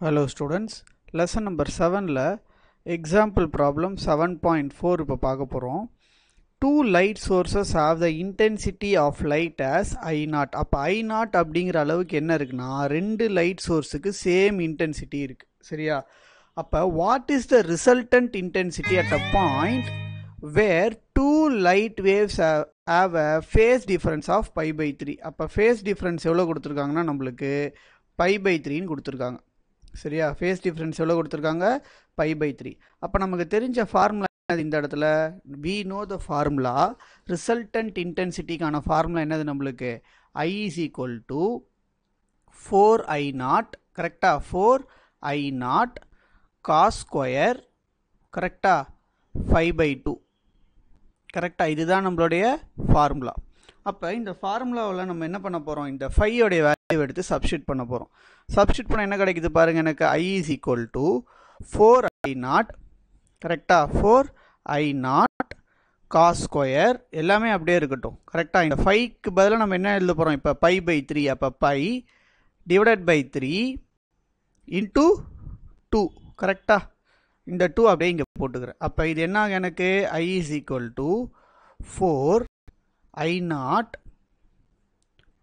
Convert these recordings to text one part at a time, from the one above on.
Hello students, lesson number 7ல example problem 7.4 இப்போ பார்க்க போகிறோம். Two light sources have the intensity of light as I0. அப்போ I0 அப்படிங்கிற அளவுக்கு என்ன இருக்குன்னா ரெண்டு லைட் சோர்ஸுக்கு சேம் இன்டென்சிட்டி இருக்கு சரியா. அப்போ what is the resultant intensity at a point where two light waves have a phase difference of pi by 3. அப்போ phase difference எவ்வளோ கொடுத்துருக்காங்கன்னா நம்மளுக்கு pi by 3 கொடுத்துருக்காங்க சரியா. ஃபேஸ் டிஃபரன்ஸ் எவ்வளோ கொடுத்துருக்காங்க பை பை 3. அப்போ நமக்கு தெரிஞ்ச ஃபார்முலா இந்த இடத்துல we know the formula. Resultant இன்டென்சிட்டிக்கான ஃபார்முலா என்னது நம்மளுக்கு I is equal to 4I0 கரெக்டா, 4I0 cos ஸ்கொயர் கரெக்டா 5 by 2 கரெக்டா. இதுதான் நம்மளுடைய ஃபார்முலா. அப்போ இந்த ஃபார்முலாவில் நம்ம என்ன பண்ண போகிறோம், இந்த 5 உடைய வேல்யூ எடுத்து சப்ஸ்டியூட் பண்ண போகிறோம். சப்ஸ்டியூட் பண்ண என்ன கிடைக்குது பாருங்கள், எனக்கு I is equal to 4I0 கரெக்டாக 4I0 cos ஸ்கொயர் எல்லாமே அப்படியே இருக்கட்டும் கரெக்டாக. இந்த 5க்கு பதிலாக நம்ம என்ன எழுத போகிறோம் இப்போ பை பை 3. அப்போ பை டிவைடட் பை 3 இன்ட்டு 2 கரெக்டாக. இந்த 2 அப்படியே இங்கே போட்டுக்கிறேன். அப்போ இது என்ன எனக்கு I is equal to 4I0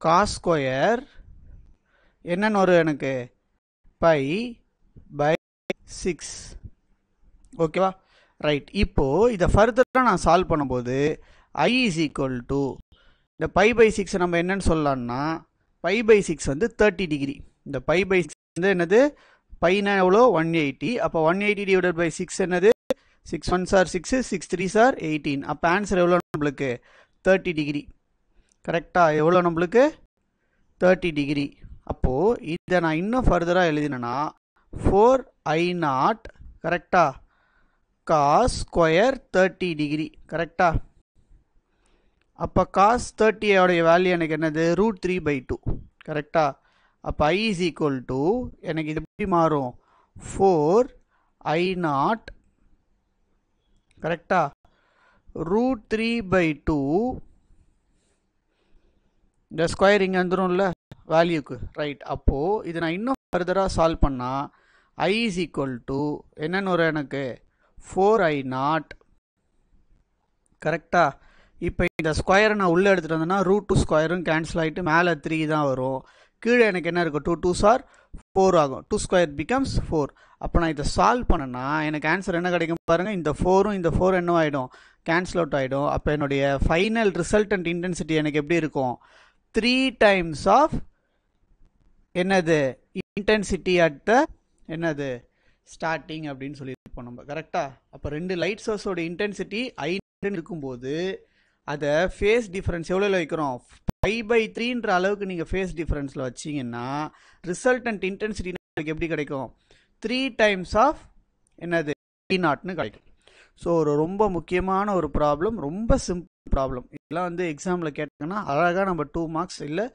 cos square என்னன்னு வரும் எனக்கு பை பை 6 ஓகேவா ரைட். இப்போது இதை ஃபர்தராக நான் சால்வ் பண்ணும்போது I is equal to இந்த பை பை 6 நம்ம என்னன்னு சொல்லலாம்னா பை பை 6 வந்து 30 டிகிரி. இந்த பை பை 6 வந்து என்னது பைனா எவ்வளோ 180. அப்போ 180 டிவைடட் பை 6 என்னது 6 1 சார் 6 6 3 சார் 18. அப்போ ஆன்சர் எவ்வளோ நம்மளுக்கு 30 டிகிரி கரெக்டாக. எவ்வளோ நம்மளுக்கு 30 டிகிரி. அப்போது இதை நான் இன்னும் ஃபர்தராக எழுதினேன்னா 4I0 கரெக்டாக காஸ் ஸ்கொயர் 30 டிகிரி கரெக்டாக. அப்போ காஸ் 30 உடைய வேல்யூ எனக்கு என்னது √3/2 கரெக்டாக. அப்போ I is equal to எனக்கு இது எப்படி மாறும் 4I0 கரெக்டாக √3/2 இந்த ஸ்கொயர் இங்கே வந்துடும்ல வேல்யூக்கு ரைட். அப்போது இதை நான் இன்னும் ஃபர்தராக சால்வ் பண்ணால் I is equal to என்னன்னு வரும் எனக்கு 4I0 கரெக்டாக. இப்போ இந்த ஸ்கொயரை நான் உள்ளே எடுத்துகிட்டு வந்தேன்னா √2 ஸ்கொயரும் கேன்சல் ஆகிட்டு மேலே 3 தான் வரும். கீழே எனக்கு என்ன இருக்கும் 2 2s are 4 ஆகும். 2 ஸ்கொயர் பிகம்ஸ் 4. அப்போ நான் இதை சால்வ் பண்ணேன்னா எனக்கு ஆன்சர் என்ன கிடைக்கும் பாருங்கள். இந்த 4ம் இந்த 4 என்ன ஆகிடும் கேன்சல் அவுட் ஆகிடும். அப்போ என்னுடைய ஃபைனல் ரிசல்டன்ட் இன்டென்சிட்டி எனக்கு எப்படி இருக்கும் 3 times ஆஃப் என்னது இன்டென்சிட்டி அட் த என்னது ஸ்டார்டிங் அப்படின்னு சொல்லியிருப்போம் நம்ம கரெக்டாக. அப்போ ரெண்டு லைட் சோர்ஸோட இன்டென்சிட்டி I இருக்கும்போது அதை ஃபேஸ் டிஃப்ரென்ஸ் எவ்வளோ வைக்கிறோம் பை பை 3ன்ற அளவுக்கு நீங்கள் ஃபேஸ் டிஃப்ரென்ஸில் வச்சிங்கன்னா ரிசல்டன்ட் இன்டென்சிட்டி உங்களுக்கு எப்படி கிடைக்கும் 3 times ஆஃப் என்னது I0ன்னு கிடைக்கும். ஸோ ஒரு ரொம்ப முக்கியமான ஒரு ப்ராப்ளம், ரொம்ப சிம்பிள் ப்ராப்ளம். இதெல்லாம் வந்து எக்ஸாமில் கேட்டாங்கன்னா அழகாக நம்ம 2 மார்க்ஸ் இல்லை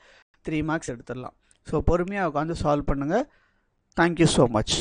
3 மார்க்ஸ் எடுத்துடலாம். ஸோ பொறுமையாக உட்காந்து சால்வ் பண்ணுங்கள். Thank you so much.